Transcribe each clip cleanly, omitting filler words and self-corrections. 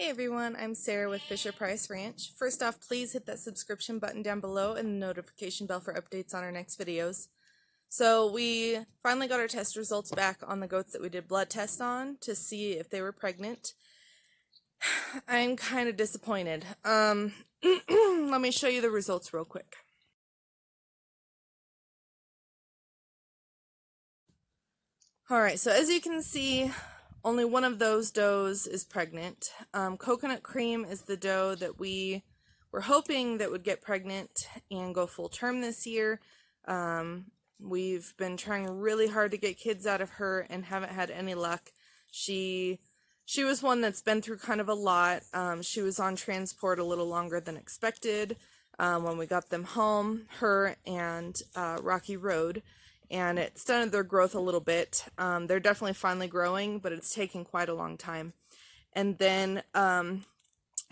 Hey everyone, I'm Sarah with Fisher-Price Ranch. First off, please hit that subscription button down below and the notification bell for updates on our next videos. So we finally got our test results back on the goats that we did blood tests on to see if they were pregnant. I'm kind of disappointed. Let me show you the results real quick. Alright, so as you can see, only one of those does is pregnant. Coconut Cream is the doe that we were hoping that would get pregnant and go full term this year. We've been trying really hard to get kids out of her and haven't had any luck. She was one that's been through kind of a lot. She was on transport a little longer than expected when we got them home, her and Rocky Road. And it stunted their growth a little bit. They're definitely finally growing, but it's taken quite a long time. And then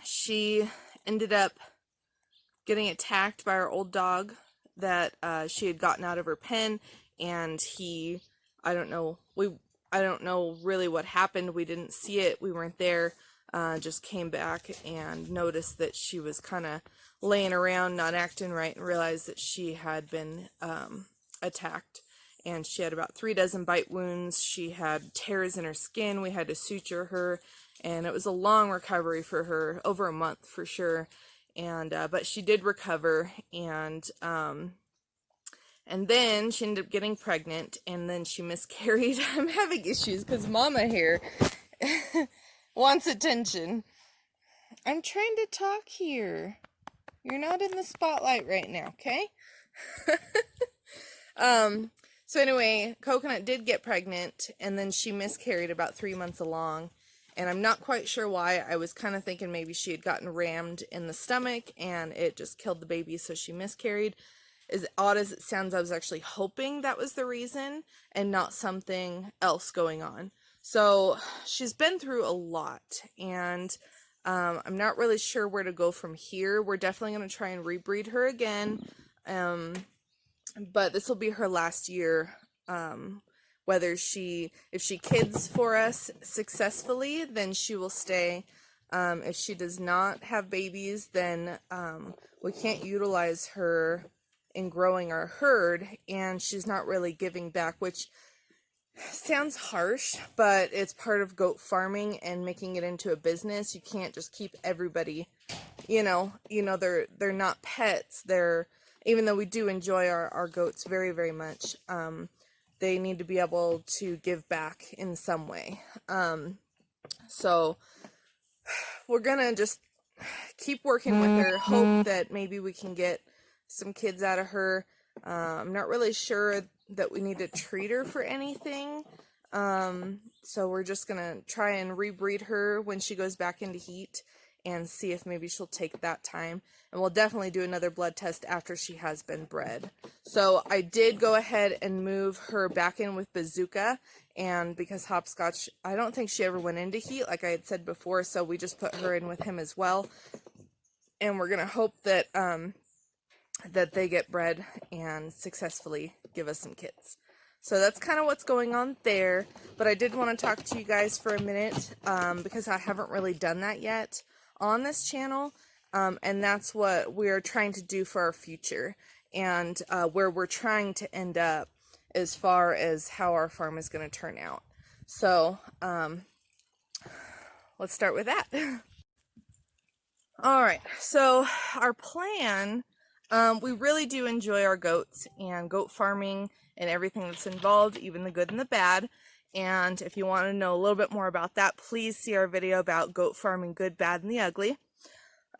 she ended up getting attacked by our old dog that she had gotten out of her pen, and I don't know really what happened. We didn't see it. We weren't there. Just came back and noticed that she was kind of laying around, not acting right, and realized that she had been attacked. And she had about 3 dozen bite wounds. She had tears in her skin. We had to suture her, and it was a long recovery for her, over a month for sure. And but she did recover, and then she ended up getting pregnant, and then she miscarried. I'm having issues because Mama here wants attention. I'm trying to talk here. You're not in the spotlight right now, okay? So anyway, Coconut did get pregnant, and then she miscarried about 3 months along, and I'm not quite sure why. I was kind of thinking maybe she had gotten rammed in the stomach, and it just killed the baby, so she miscarried. As odd as it sounds, I was actually hoping that was the reason, and not something else going on. So she's been through a lot, and I'm not really sure where to go from here. We're definitely going to try and rebreed her again. But this will be her last year. If she kids for us successfully, then she will stay. If she does not have babies, then we can't utilize her in growing our herd, and she's not really giving back, which sounds harsh, but it's part of goat farming and making it into a business. You can't just keep everybody, they're not pets. Even though we do enjoy our goats very, very much, they need to be able to give back in some way. So we're gonna just keep working with her, hope that maybe we can get some kids out of her. I'm not really sure that we need to treat her for anything. So we're just gonna try and rebreed her when she goes back into heat and see if maybe she'll take that time. And we'll definitely do another blood test after she has been bred. So I did go ahead and move her back in with Bazooka, and because Hopscotch, I don't think she ever went into heat like I had said before, so we just put her in with him as well. And we're gonna hope that that they get bred and successfully give us some kids. So that's kind of what's going on there. But I did want to talk to you guys for a minute because I haven't really done that yet on this channel. And that's what we're trying to do for our future, and where we're trying to end up as far as how our farm is going to turn out. So let's start with that. All right, so our plan, we really do enjoy our goats and goat farming and everything that's involved, even the good and the bad. And if you want to know a little bit more about that, please see our video about goat farming, good, bad, and the ugly.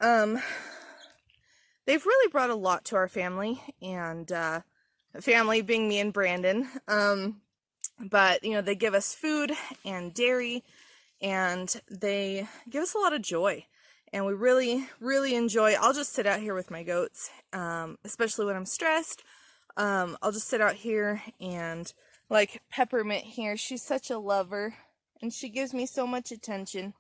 They've really brought a lot to our family, and family being me and Brandon. But they give us food and dairy, and they give us a lot of joy, and we really, really enjoy. I'll just sit out here with my goats, especially when I'm stressed. I'll just sit out here, and like Peppermint here, she's such a lover, and she gives me so much attention,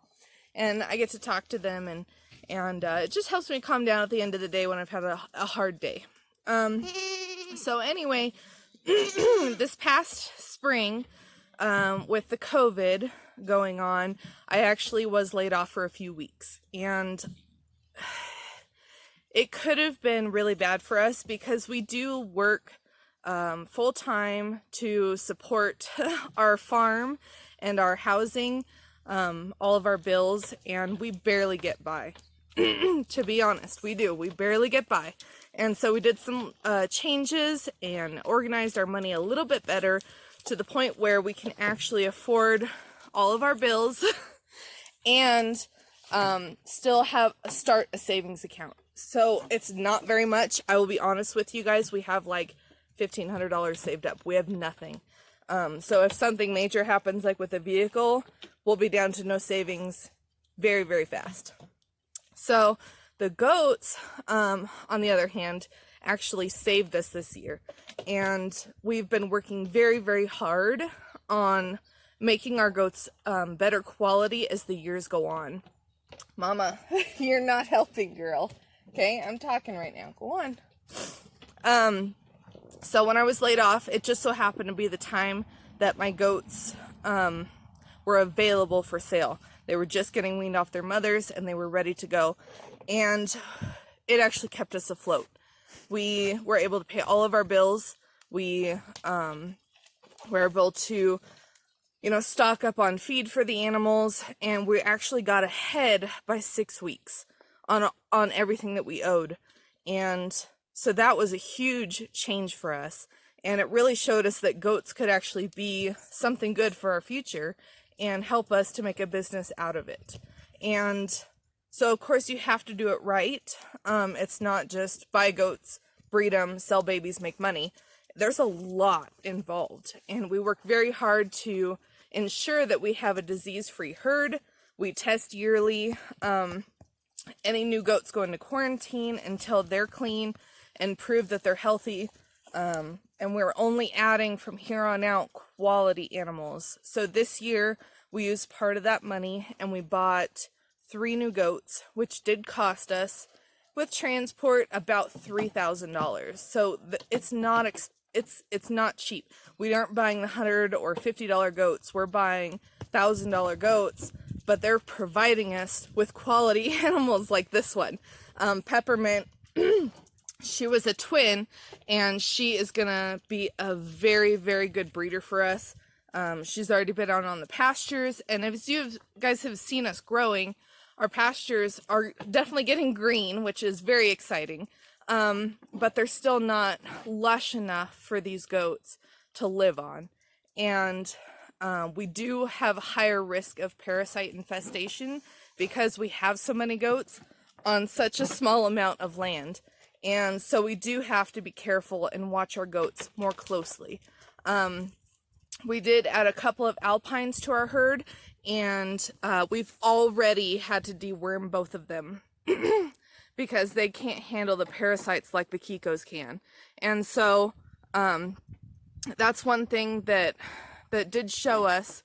and I get to talk to them, and it just helps me calm down at the end of the day when I've had a hard day. So anyway, this past spring, with the COVID going on, I actually was laid off for a few weeks, and it could have been really bad for us because we do work full time to support our farm and our housing, all of our bills, and we barely get by. To be honest, we barely get by. And so we did some changes and organized our money a little bit better to the point where we can actually afford all of our bills and still start a savings account. So it's not very much. I will be honest with you guys. We have like $1,500 saved up. We have nothing. So if something major happens, like with a vehicle, we'll be down to no savings very, very fast. So the goats, on the other hand, actually saved us this year. And we've been working very, very hard on making our goats better quality as the years go on. Mama, you're not helping, girl. Okay, I'm talking right now. Go on. So when I was laid off, it just so happened to be the time that my goats were available for sale. They were just getting weaned off their mothers and they were ready to go. And it actually kept us afloat. We were able to pay all of our bills. We were able to, stock up on feed for the animals. And we actually got ahead by 6 weeks on everything that we owed. And so that was a huge change for us. And it really showed us that goats could actually be something good for our future and help us to make a business out of it. And so, of course, you have to do it right. It's not just buy goats, breed them, sell babies, make money. There's a lot involved. And we work very hard to ensure that we have a disease-free herd. We test yearly. Any new goats go into quarantine until they're clean and prove that they're healthy. And we're only adding from here on out quality animals. So this year we used part of that money and we bought 3 new goats, which did cost us with transport about $3,000. So it's not cheap. We aren't buying the $100 or $50 goats. We're buying $1,000 goats, but they're providing us with quality animals like this one. Peppermint. She was a twin, and she is going to be a very, very good breeder for us. She's already been out on the pastures, and as you guys have seen us growing, our pastures are definitely getting green, which is very exciting, but they're still not lush enough for these goats to live on. And we do have a higher risk of parasite infestation because we have so many goats on such a small amount of land. And so we do have to be careful and watch our goats more closely. We did add a couple of alpines to our herd, and we've already had to deworm both of them because they can't handle the parasites like the Kikos can. And so that's one thing that did show us,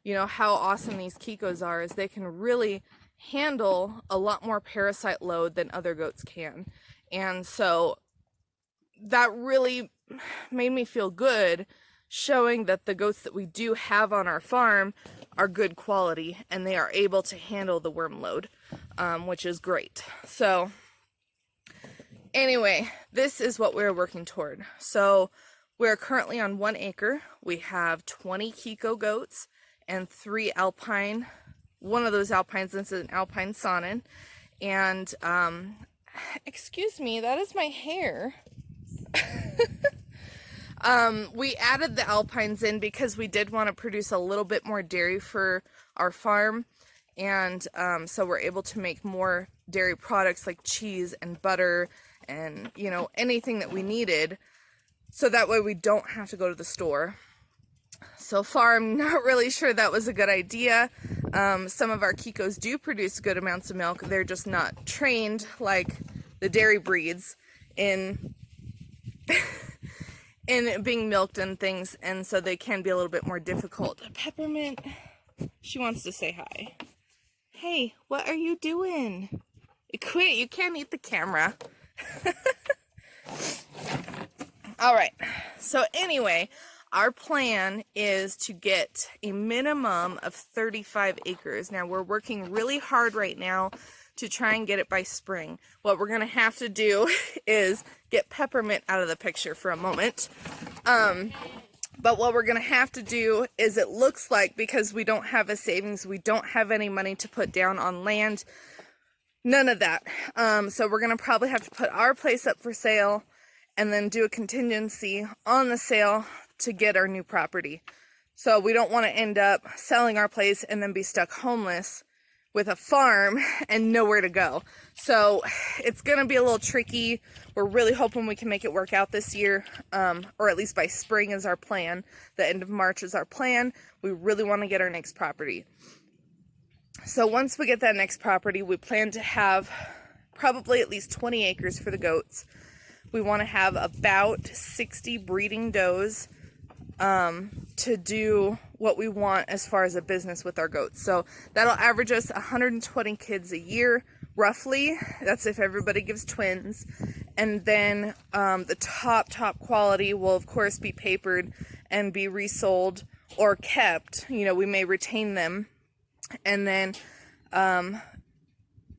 how awesome these Kikos are, is they can really handle a lot more parasite load than other goats can. And so that really made me feel good, showing that the goats that we do have on our farm are good quality and they are able to handle the worm load, which is great. So anyway, this is what we're working toward. So we're currently on 1 acre. We have 20 Kiko goats and 3 alpine. One of those alpines is an alpine Saanen. And excuse me, that is my hair. We added the alpines in because we did want to produce a little bit more dairy for our farm, and so we're able to make more dairy products like cheese and butter and anything that we needed, so that way we don't have to go to the store. So far, I'm not really sure that was a good idea. Some of our Kikos do produce good amounts of milk. They're just not trained like the dairy breeds in in being milked and things, and so they can be a little bit more difficult. Peppermint, she wants to say hi. Hey, what are you doing? Quit, you can't eat the camera. All right, so anyway, our plan is to get a minimum of 35 acres. Now, we're working really hard right now to try and get it by spring. What we're going to have to do is get Peppermint out of the picture for a moment. But what we're going to have to do is, it looks like, because we don't have a savings, we don't have any money to put down on land, none of that. So we're going to probably have to put our place up for sale and then do a contingency on the sale to get our new property. So we don't want to end up selling our place and then be stuck homeless with a farm and nowhere to go. So it's going to be a little tricky. We're really hoping we can make it work out this year, or at least by spring is our plan. The end of March is our plan. We really want to get our next property. So once we get that next property, we plan to have probably at least 20 acres for the goats. We want to have about 60 breeding does to do what we want as far as a business with our goats. So that'll average us 120 kids a year, roughly. That's if everybody gives twins. And then the top quality will, of course, be papered and be resold or kept. You know, we may retain them. And then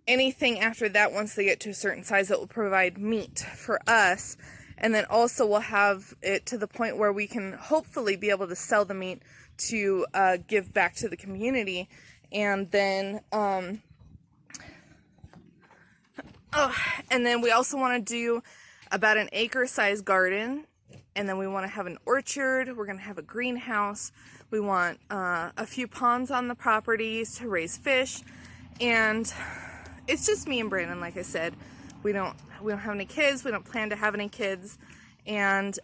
anything after that, once they get to a certain size, that will provide meat for us. And then also we'll have it to the point where we can hopefully be able to sell the meat to give back to the community. And then we also want to do about an acre-sized garden. And then we want to have an orchard. We're going to have a greenhouse. We want a few ponds on the properties to raise fish. And it's just me and Brandon, like I said. We don't have any kids. We don't plan to have any kids. And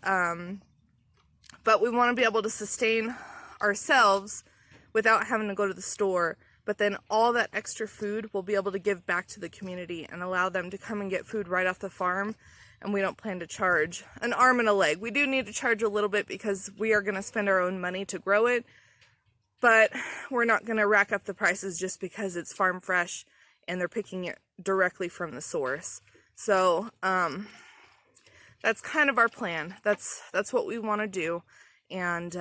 but we want to be able to sustain ourselves without having to go to the store. But then all that extra food we'll be able to give back to the community and allow them to come and get food right off the farm. And we don't plan to charge an arm and a leg. We do need to charge a little bit because we are going to spend our own money to grow it. But we're not going to rack up the prices just because it's farm fresh and they're picking it directly from the source. So that's kind of our plan. That's what we want to do. And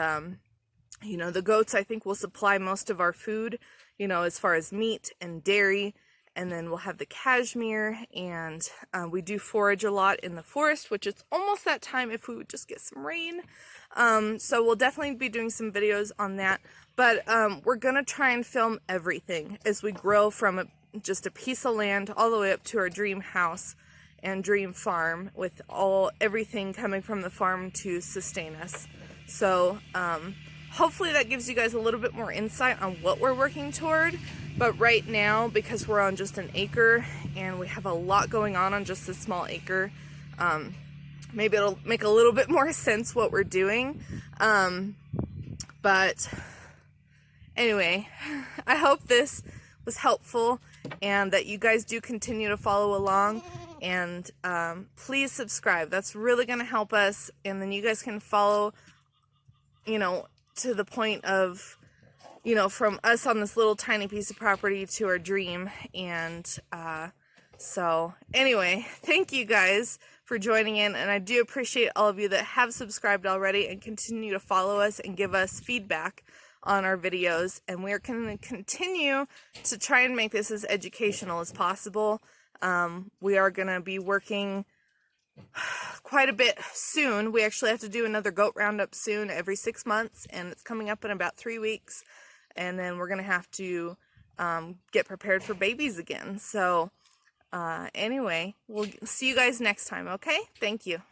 you know, the goats, I think, will supply most of our food, you know, as far as meat and dairy. And then we'll have the cashmere, and we do forage a lot in the forest, which it's almost that time if we would just get some rain. So we'll definitely be doing some videos on that. But we're going to try and film everything as we grow from just a piece of land all the way up to our dream house and dream farm, with everything coming from the farm to sustain us. So hopefully that gives you guys a little bit more insight on what we're working toward. But right now, because we're on just an acre and we have a lot going on just this small acre, maybe it'll make a little bit more sense what we're doing. But anyway, I hope this was helpful and that you guys do continue to follow along. And please subscribe. That's really going to help us. And then you guys can follow, you know, to the point of, you know, from us on this little tiny piece of property to our dream. And so anyway, thank you guys for joining in. And I do appreciate all of you that have subscribed already and continue to follow us and give us feedback on our videos. And we're going to continue to try and make this as educational as possible. We are going to be working quite a bit soon. We actually have to do another goat roundup soon, every 6 months, and it's coming up in about 3 weeks. And then we're going to have to get prepared for babies again. So anyway, we'll see you guys next time, okay? Thank you.